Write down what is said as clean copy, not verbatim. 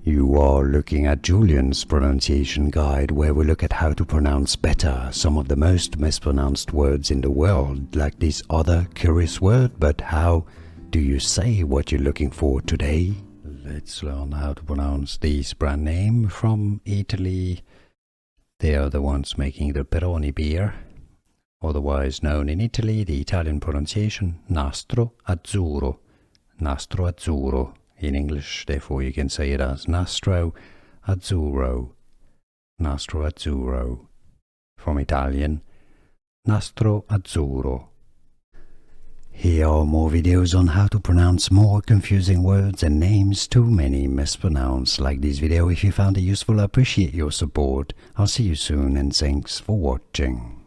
You are looking at Julian's pronunciation guide, where we look at how to pronounce better some of the most mispronounced words in the world, like this other curious word. But how do you say what you're looking for today? Let's learn how to pronounce this brand name from Italy. They are the ones making the Peroni beer, otherwise known in Italy, the Italian pronunciation, Nastro Azzuro. Nastro Azzuro. In English, therefore, you can say it as Nastro Azzurro. Nastro Azzurro. From Italian, Nastro Azzurro. Here are more videos on how to pronounce more confusing words and names too many mispronounced. Like this video if you found it useful. I appreciate your support. I'll see you soon and thanks for watching.